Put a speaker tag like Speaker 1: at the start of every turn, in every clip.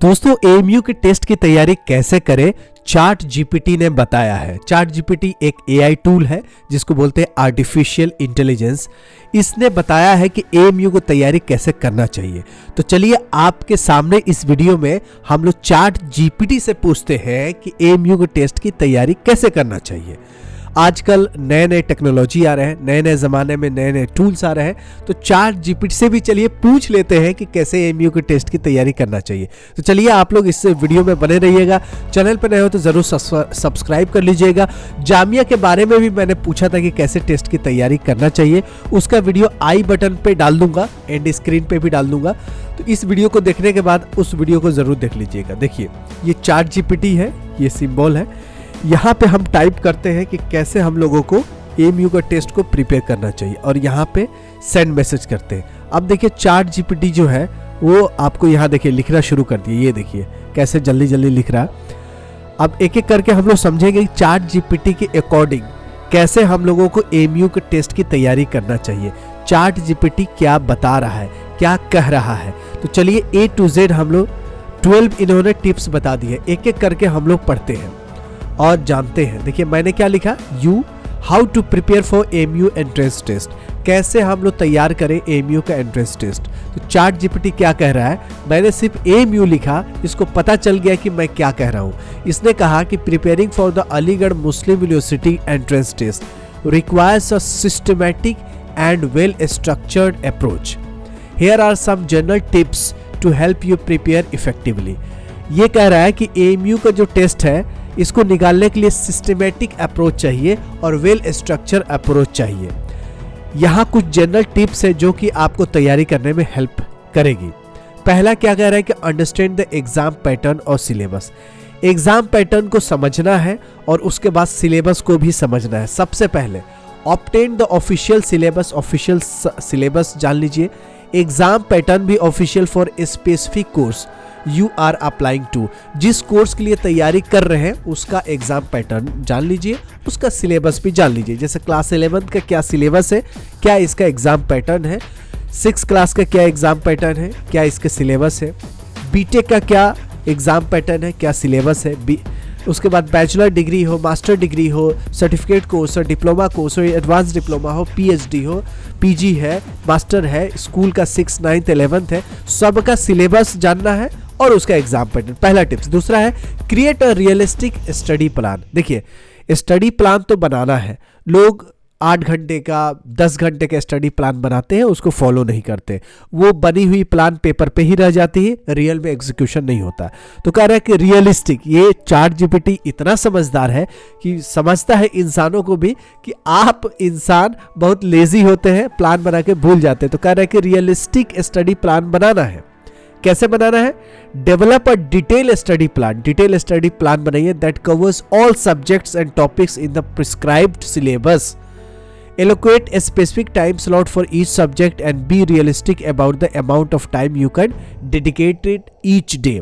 Speaker 1: दोस्तों एएमयू के टेस्ट की तैयारी कैसे करें चार्ट जीपीटी ने बताया है। चार्ट जीपीटी एक एआई टूल है जिसको बोलते हैं आर्टिफिशियल इंटेलिजेंस। इसने बताया है कि एएमयू को तैयारी कैसे करना चाहिए। तो चलिए आपके सामने इस वीडियो में हम लोग चार्ट जीपीटी से पूछते हैं कि एएमयू के टेस्ट की तैयारी कैसे करना चाहिए। आजकल नए नए टेक्नोलॉजी आ रहे हैं, नए नए ज़माने में नए नए टूल्स आ रहे हैं, तो चार्ट जीपीटी से भी चलिए पूछ लेते हैं कि कैसे एएमयू के टेस्ट की तैयारी करना चाहिए। तो चलिए आप लोग इस वीडियो में बने रहिएगा। चैनल पर नए हो तो ज़रूर सब्सक्राइब कर लीजिएगा। जामिया के बारे में भी मैंने पूछा था कि कैसे टेस्ट की तैयारी करना चाहिए, उसका वीडियो आई बटन पर डाल दूंगा, एंड स्क्रीन पर भी डाल दूंगा। तो इस वीडियो को देखने के बाद उस वीडियो को ज़रूर देख लीजिएगा। देखिए ये चार्ट जीपीटी है, ये सिंबल है। यहाँ पे हम टाइप करते हैं कि कैसे हम लोगों को एएमयू का टेस्ट को प्रिपेयर करना चाहिए और यहाँ पे सेंड मैसेज करते हैं। अब देखिए चार्ट जीपीटी जो है वो आपको यहाँ देखिए लिखना शुरू कर दिया। ये देखिए कैसे जल्दी जल्दी लिख रहा है। अब एक एक करके हम लोग समझेंगे कि चार्ट जीपीटी के अकॉर्डिंग कैसे हम लोगों को एएमयू के टेस्ट की तैयारी करना चाहिए। चार्ट जीपीटी क्या बता रहा है, क्या कह रहा है। तो चलिए A to Z हम लोग 12 इन्होंने टिप्स बता दिए। एक एक करके हम लोग पढ़ते हैं और जानते हैं। देखिए मैंने क्या लिखा, how to prepare for AMU entrance test. कैसे हम लोग तैयार करें एएमयू का एंट्रेंस टेस्ट। तो चार्ट जीपीटी क्या कह रहा है, मैंने सिर्फ एएमयू लिखा, इसको पता चल गया कि मैं क्या कह रहा हूँ। इसने कहा कि preparing for the Aligarh Muslim university entrance test requires a systematic and well structured approach. Here are some general tips to help you prepare effectively. ये कह रहा है कि एएमयू का जो टेस्ट है इसको निकालने के लिए सिस्टमेटिक अप्रोच चाहिए और वेल स्ट्रक्चर अप्रोच चाहिए। यहाँ कुछ जनरल टिप्स है जो कि आपको तैयारी करने में हेल्प करेगी। पहला क्या कह रहा है कि अंडरस्टैंड द एग्जाम पैटर्न और सिलेबस। एग्जाम पैटर्न को समझना है और उसके बाद सिलेबस को भी समझना है। सबसे पहले obtain the official syllabus. Official syllabus जान लीजिए। एग्जाम पैटर्न भी official for a specific course you are applying to. जिस कोर्स के लिए तैयारी कर रहे हैं उसका एग्जाम पैटर्न जान लीजिए, उसका सिलेबस भी जान लीजिए। जैसे क्लास 11 का क्या सिलेबस है, क्या इसका एग्जाम पैटर्न है, 6 क्लास का क्या एग्जाम पैटर्न है, क्या इसका सिलेबस है, बीटेक का क्या एग्जाम पैटर्न है, क्या सिलेबस है। उसके बाद बैचलर डिग्री हो, मास्टर डिग्री हो, सर्टिफिकेट कोर्स हो, डिप्लोमा कोर्स हो, एडवांस डिप्लोमा हो, पीएचडी हो, पीजी है, मास्टर है, स्कूल का 6, 9, 11 है, सबका सिलेबस जानना है और उसका एग्जाम पैटर्न। पहला टिप्स। दूसरा है create a realistic study plan. देखिए स्टडी प्लान तो बनाना है, लोग 8 घंटे का 10 घंटे का स्टडी प्लान बनाते हैं, उसको फॉलो नहीं करते। वो बनी हुई प्लान पेपर पे ही रह जाती है, रियल में एग्जीक्यूशन नहीं होता। तो कह रहा है कि रियलिस्टिक। ये चार्ट जीपीटी इतना समझदार है कि समझता है इंसानों को भी कि आप इंसान बहुत लेजी होते हैं, प्लान बना के भूल जाते हैं। तो कह रहा है कि रियलिस्टिक स्टडी प्लान बनाना है। कैसे बनाना है, develop a detail study plan. Detail study plan बनाइए that covers all subjects and topics in the prescribed syllabus. Allocate a specific time slot for each subject and be realistic about the amount of time you can dedicate it each day।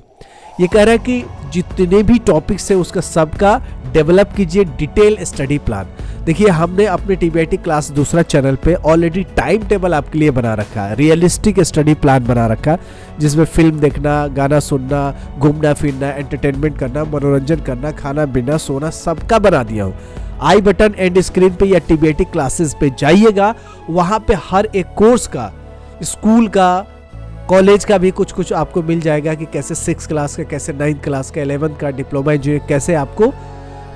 Speaker 1: ये कह रहा है कि जितने भी topics है उसका सबका डेवलप कीजिए डिटेल स्टडी प्लान। देखिए हमने अपने टीबीआईटी क्लास दूसरा चैनल पे ऑलरेडी टाइम टेबल आपके लिए बना रखा है, रियलिस्टिक स्टडी प्लान बना रखा है, जिसमें फिल्म देखना, गाना सुनना, घूमना फिरना, एंटरटेनमेंट करना, मनोरंजन करना, खाना पीना, सोना, सबका बना दिया हूँ। आई बटन एंड स्क्रीन पे या टीबीआईटी क्लासेस पे जाइएगा, वहाँ पे हर एक कोर्स का, स्कूल का, कॉलेज का भी कुछ कुछ आपको मिल जाएगा कि कैसे 6 क्लास का, कैसे 9 क्लास का, 11 का, डिप्लोमा इंजीनियरिंग, कैसे आपको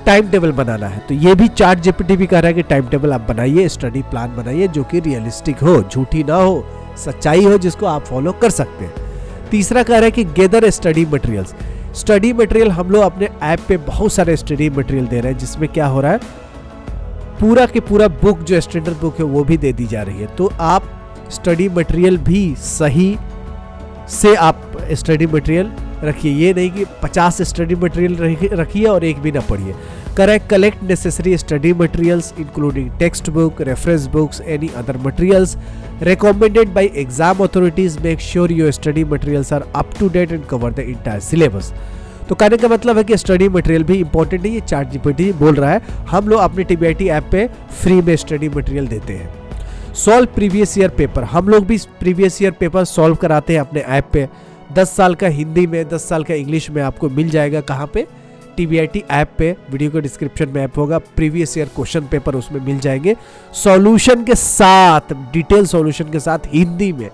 Speaker 1: टाइम टेबल बनाना है। तो ये भी चार्ट जीपीटी भी कह रहा है कि टाइम टेबल आप बनाइए, स्टडी प्लान बनाइए जो कि रियलिस्टिक हो, झूठी ना हो, सच्चाई हो, जिसको आप फॉलो कर सकते हैं। तीसरा कह रहा है कि gather study materials. Study material हम लोग अपने ऐप पे बहुत सारे स्टडी मटेरियल दे रहे हैं, जिसमें क्या हो रहा है, पूरा के पूरा बुक जो स्टैंडर्ड बुक है वो भी दे दी जा रही है। तो आप स्टडी मटेरियल भी सही से आप स्टडी मटेरियल रखिए। ये नहीं कि 50 स्टडी मटेरियल रखिए और एक भी ना पढ़िए। Correct collect necessary study materials including text book, reference books, any other materials recommended by exam authorities। make sure your study materials are up to date and cover the entire syllabus। तो कहने का मतलब है कि study material भी important है। ये chart GPT बोल रहा है, हम लोग अपने टीबीआईटी ऐप पे फ्री में स्टडी मटेरियल देते हैं। Solve previous year paper. हम लोग भी प्रीवियस ईयर पेपर सॉल्व कराते हैं अपने ऐप पे। 10 साल का हिंदी में, 10 साल का इंग्लिश में आपको मिल जाएगा। कहाँ पे? TBIT ऐप पे, वीडियो के डिस्क्रिप्शन में ऐप होगा, प्रीवियस ईयर क्वेश्चन पेपर उसमें मिल जाएंगे सॉल्यूशन के साथ, डिटेल सॉल्यूशन के साथ हिंदी में।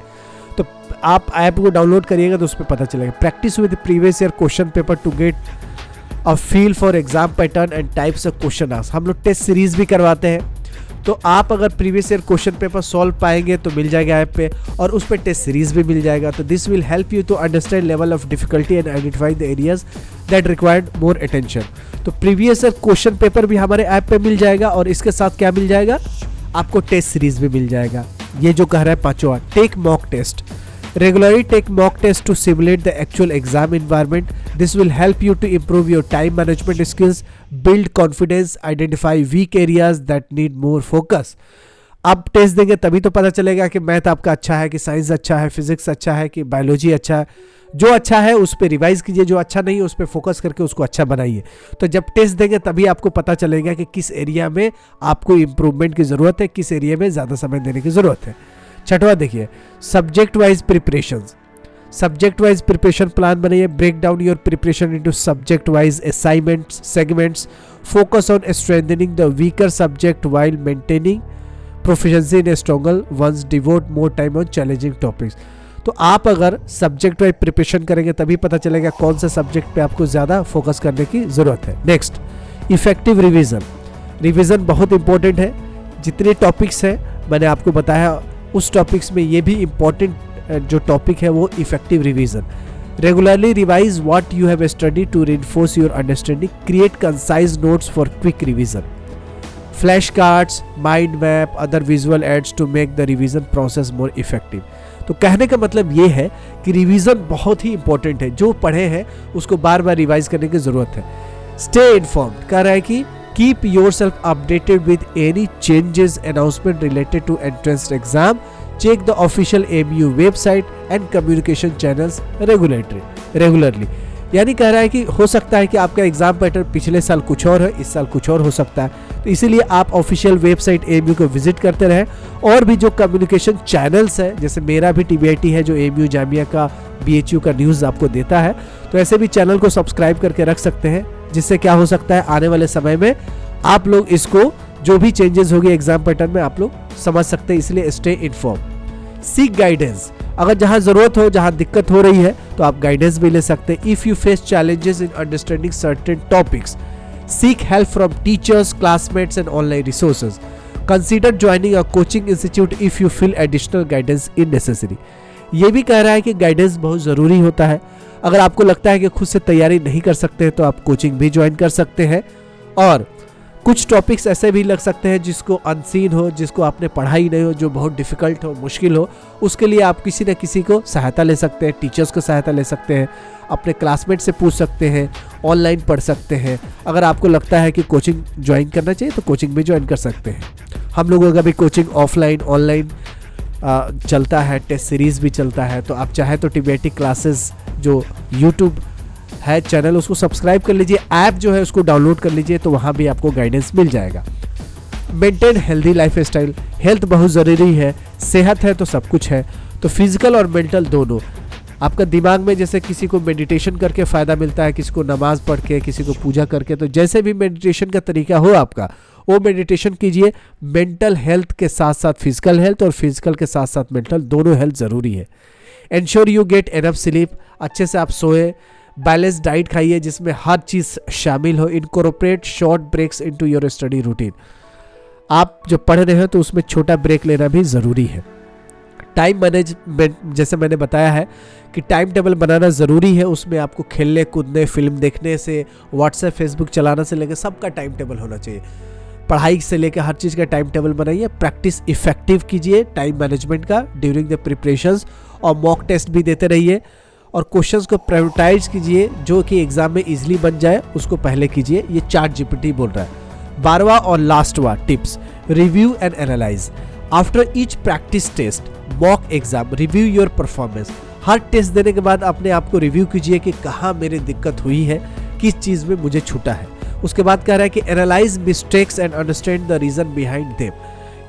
Speaker 1: तो आप ऐप को डाउनलोड करिएगा तो उस पर पता चलेगा। Practice with previous year question paper to get a feel for exam pattern and types of question answer. हम लोग टेस्ट सीरीज भी करवाते हैं, तो आप अगर previous year question paper solve पाएंगे तो मिल जाएगा ऐप पे, और उस पर टेस्ट सीरीज भी मिल जाएगा। तो this will help you to understand level of difficulty and identify the areas that required more attention. तो प्रीवियस ईयर क्वेश्चन पेपर भी हमारे ऐप पे मिल जाएगा, और इसके साथ क्या मिल जाएगा? आपको टेस्ट सीरीज भी मिल जाएगा। ये जो कह रहा है पांचवा, take mock test. Regularly take mock tests to simulate the actual exam environment. This will help you to improve your time management skills, build confidence, identify weak areas that need more focus. आप test देंगे तभी तो पता चलेगा कि math आपका अच्छा है, कि साइंस अच्छा है, फिजिक्स अच्छा है, कि बायोलॉजी अच्छा है। जो अच्छा है उस पर रिवाइज कीजिए, जो अच्छा नहीं है उस पर फोकस करके उसको अच्छा बनाइए। तो जब टेस्ट देंगे तभी आपको पता चलेगा कि किस एरिया में आपको इम्प्रूवमेंट की ज़रूरत है, किस एरिया में ज़्यादा समय देने की ज़रूरत है। छठवा देखिए, subject wise preparation. Subject wise preparation plan बनाइए। Break down your preparation into subject wise assignments segments. Focus on strengthening the weaker subject while maintaining proficiency in stronger ones. Devote more time on challenging topics. तो आप अगर subject wise preparation करेंगे तभी पता चलेगा कौन से सब्जेक्ट पे आपको ज़्यादा फोकस करने की ज़रूरत है। Next, effective revision. रिविजन बहुत इंपॉर्टेंट है। जितने टॉपिक्स हैं मैंने आपको बताया, उस टॉपिक्स में ये भी इम्पॉर्टेंट जो टॉपिक है वो effective revision. Regularly revise what you have study to reinforce your understanding. Create concise notes for quick revision. Flash cards, mind map, other visual aids to make the revision process more effective. तो कहने का मतलब ये है कि revision बहुत ही important है। जो पढ़े हैं उसको बार बार रिवाइज करने की जरूरत है। स्टे इन्फॉर्म्ड कह रहा है कि keep yourself updated with any changes announcement related to entrance exam. Check the official AMU website and communication channels regularly. यानी कह रहा है कि हो सकता है कि आपका एग्जाम पैटर्न पिछले साल कुछ और है, इस साल कुछ और हो सकता है। तो इसीलिए आप ऑफिशियल वेबसाइट AMU को विजिट करते रहें, और भी जो कम्युनिकेशन चैनल्स है, जैसे मेरा भी TBIT है जो AMU जामिया का BHU का न्यूज़ आपको देता है, तो ऐसे भी चैनल को सब्सक्राइब करके रख सकते हैं, जिससे क्या हो सकता है आने वाले समय में आप लोग इसको जो भी चेंजेस होगी एग्जाम पैटर्न में आप लोग समझ सकते हैं। इसलिए स्टे इन्फॉर्म। Seek guidance. अगर जहां जरूरत हो, जहां दिक्कत हो रही है तो आप गाइडेंस भी ले सकते हैं। If you face challenges in understanding certain topics, seek help from teachers, classmates and online resources. Consider joining a coaching institute if you feel additional guidance in necessary. ये भी कह रहा है कि गाइडेंस बहुत ज़रूरी होता है। अगर आपको लगता है कि खुद से तैयारी नहीं कर सकते हैं तो आप कोचिंग भी ज्वाइन कर सकते हैं। और कुछ टॉपिक्स ऐसे भी लग सकते हैं जिसको अनसीन हो, जिसको आपने पढ़ा ही नहीं हो, जो बहुत डिफिकल्ट हो, मुश्किल हो, उसके लिए आप किसी न किसी को सहायता ले सकते हैं। टीचर्स को सहायता ले सकते हैं, अपने क्लासमेट से पूछ सकते हैं, ऑनलाइन पढ़ सकते हैं। अगर आपको लगता है कि कोचिंग ज्वाइन करना चाहिए तो कोचिंग भी ज्वाइन कर सकते हैं। हम लोगों का भी कोचिंग ऑफलाइन ऑनलाइन चलता है, टेस्ट सीरीज़ भी चलता है। तो आप चाहे तो TBIT क्लासेस जो यूट्यूब है चैनल, उसको सब्सक्राइब कर लीजिए। ऐप जो है उसको डाउनलोड कर लीजिए, तो वहाँ भी आपको गाइडेंस मिल जाएगा। Maintain healthy life style. Health बहुत ज़रूरी है, सेहत है तो सब कुछ है। तो फिजिकल और मेंटल दोनों। आपका दिमाग में जैसे किसी को मेडिटेशन करके फ़ायदा मिलता है, किसी को नमाज पढ़ के, किसी को पूजा करके, तो जैसे भी मेडिटेशन का तरीका हो आपका, वो मेडिटेशन कीजिए। मेंटल हेल्थ के साथ साथ फिजिकल हेल्थ, और फिजिकल के साथ साथ मेंटल, दोनों हेल्थ ज़रूरी है। Ensure you get enough sleep. अच्छे से आप सोए। बैलेंस डाइट खाइए जिसमें हर चीज़ शामिल हो। Incorporate short breaks into your study routine. आप जो पढ़ रहे हैं तो उसमें छोटा ब्रेक लेना भी ज़रूरी है। टाइम मैनेजमेंट, जैसे मैंने बताया है कि टाइम टेबल बनाना ज़रूरी है। उसमें आपको खेलने कूदने, फिल्म देखने से, व्हाट्सएप फेसबुक चलाना से लेकर सबका टाइम टेबल होना चाहिए। पढ़ाई से लेकर हर चीज़ का टाइम टेबल बनाइए। प्रैक्टिस इफेक्टिव कीजिए टाइम मैनेजमेंट का ड्यूरिंग द प्रिपरेशंस, और मॉक टेस्ट भी देते रहिए। और क्वेश्चंस को प्रायोरिटाइज कीजिए, जो कि एग्जाम में इजीली बन जाए उसको पहले कीजिए। ये ChatGPT बोल रहा है। 12वां और लास्टवां tips, review and analyse. After each practice test mock exam review your performance. हर टेस्ट देने के बाद अपने आप को रिव्यू कीजिए कि कहाँ मेरी दिक्कत हुई है, किस चीज़ में मुझे छूटा है। उसके बाद कह रहा है कि analyse mistakes and understand the reason behind them.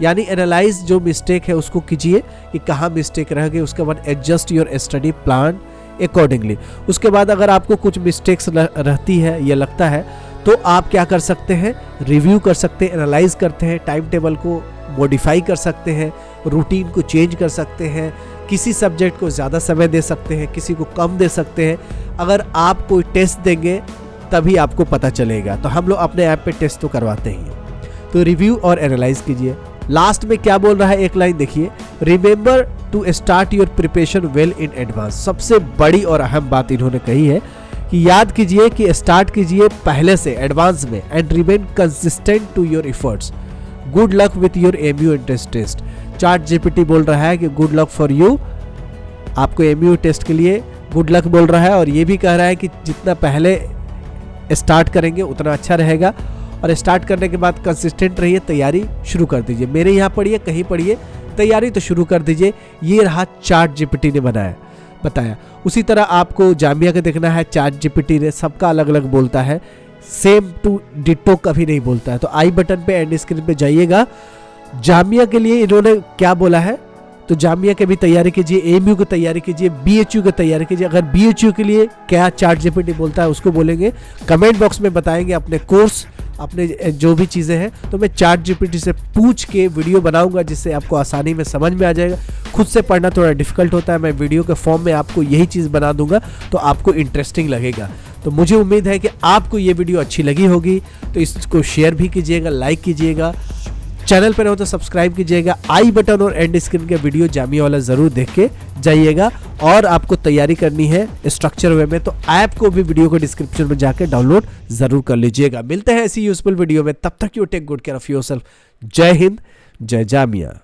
Speaker 1: यानी एनालाइज जो मिस्टेक है उसको कीजिए कि कहाँ मिस्टेक रह गई। उसके बाद adjust your study plan, accordingly. उसके बाद अगर आपको कुछ मिस्टेक्स रहती है या लगता है तो आप क्या कर सकते हैं, रिव्यू कर सकते हैं, एनालाइज करते हैं, टाइम टेबल को मॉडिफाई कर सकते हैं, रूटीन को चेंज कर सकते हैं, किसी सब्जेक्ट को ज़्यादा समय दे सकते हैं, किसी को कम दे सकते हैं। अगर आप कोई टेस्ट देंगे तभी आपको पता चलेगा। तो हम लोग अपने ऐप पे टेस्ट तो करवाते ही हैं। तो रिव्यू और एनालाइज कीजिए। लास्ट में क्या बोल रहा है, एक लाइन देखिए, remember to start your preparation well in advance. सबसे बड़ी और अहम बात इन्होंने कही है कि याद कीजिए कि स्टार्ट कीजिए पहले से एडवांस में, and remain consistent to your efforts. Good luck with your MU entrance test. ChatGPT बोल रहा है कि गुड लक फॉर यू, आपको एमयू टेस्ट के लिए गुड लक बोल रहा है, और ये भी कह रहा है कि जितना पहले स्टार्ट करेंगे उतना अच्छा रहेगा, और स्टार्ट करने के बाद कंसिस्टेंट रहिए, तैयारी शुरू कर दीजिए। मेरे यहाँ पढ़िए, कहीं पढ़िए, तैयारी तो शुरू कर दीजिए। ये रहा चैट जीपीटी ने बताया। उसी तरह आपको जामिया का देखना है, चैट जीपीटी ने सबका अलग अलग बोलता है, सेम टू डिटो कभी नहीं बोलता है। तो आई बटन पे एंड स्क्रीन पे जाइएगा। जामिया के लिए इन्होंने क्या बोला है, तो जामिया की भी तैयारी कीजिए, एमयू की तैयारी कीजिए, बीएचयू की तैयारी कीजिए। अगर बीएचयू के लिए क्या चैट जीपीटी बोलता है उसको बोलेंगे, कमेंट बॉक्स में बताएंगे अपने कोर्स, अपने जो भी चीज़ें हैं। तो मैं चैट जीपीटी से पूछ के वीडियो बनाऊंगा जिससे आपको आसानी में समझ में आ जाएगा। खुद से पढ़ना थोड़ा डिफिकल्ट होता है, मैं वीडियो के फॉर्म में आपको यही चीज़ बना दूंगा तो आपको इंटरेस्टिंग लगेगा। तो मुझे उम्मीद है कि आपको ये वीडियो अच्छी लगी होगी, तो इसको शेयर भी कीजिएगा, लाइक कीजिएगा, चैनल पर हो तो सब्सक्राइब कीजिएगा। आई बटन और एंड स्क्रीन के वीडियो जामिया वाला ज़रूर देख के जाइएगा। और आपको तैयारी करनी है स्ट्रक्चर वे में, तो ऐप को भी वीडियो को डिस्क्रिप्शन में जाकर डाउनलोड ज़रूर कर लीजिएगा। मिलते हैं ऐसी यूजफुल वीडियो में, तब तक you take good care of yourself. जय हिंद, जय जामिया।